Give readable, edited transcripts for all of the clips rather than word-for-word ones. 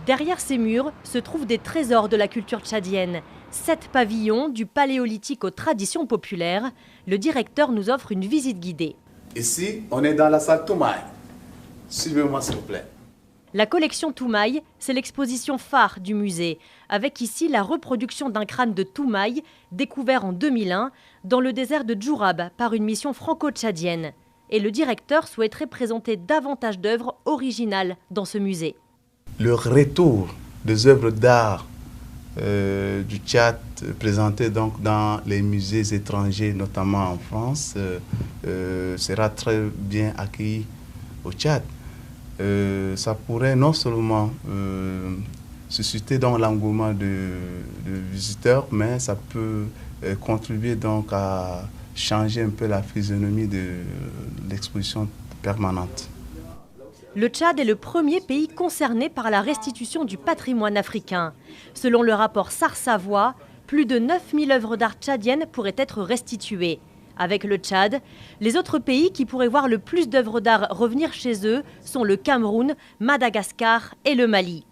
Derrière ces murs se trouvent des trésors de la culture tchadienne. 7 pavillons du paléolithique aux traditions populaires. Le directeur nous offre une visite guidée. Ici, on est dans la salle Toumaï. Suivez-moi s'il vous plaît. La collection Toumaï, c'est l'exposition phare du musée, avec ici la reproduction d'un crâne de Toumaï découvert en 2001 dans le désert de Djourab par une mission franco-tchadienne. Et le directeur souhaiterait présenter davantage d'œuvres originales dans ce musée. Le retour des œuvres d'art du Tchad présentées donc dans les musées étrangers, notamment en France, sera très bien accueilli au Tchad. Ça pourrait non seulement susciter donc l'engouement de visiteurs, mais ça peut contribuer donc à changer un peu la physionomie de l'exposition permanente. Le Tchad est le premier pays concerné par la restitution du patrimoine africain. Selon le rapport Sar-Savoie, plus de 9000 œuvres d'art tchadiennes pourraient être restituées. Avec le Tchad, les autres pays qui pourraient voir le plus d'œuvres d'art revenir chez eux sont le Cameroun, Madagascar et le Mali.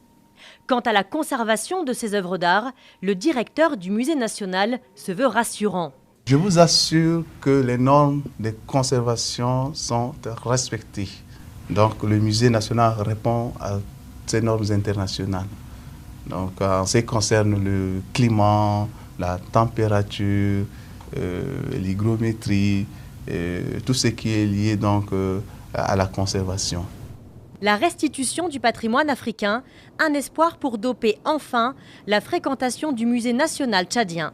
Quant à la conservation de ces œuvres d'art, le directeur du musée national se veut rassurant. Je vous assure que les normes de conservation sont respectées. Donc le musée national répond à ces normes internationales. Donc en ce qui concerne le climat, la température, l'hygrométrie, tout ce qui est lié donc à la conservation. La restitution du patrimoine africain, un espoir pour doper enfin la fréquentation du musée national tchadien.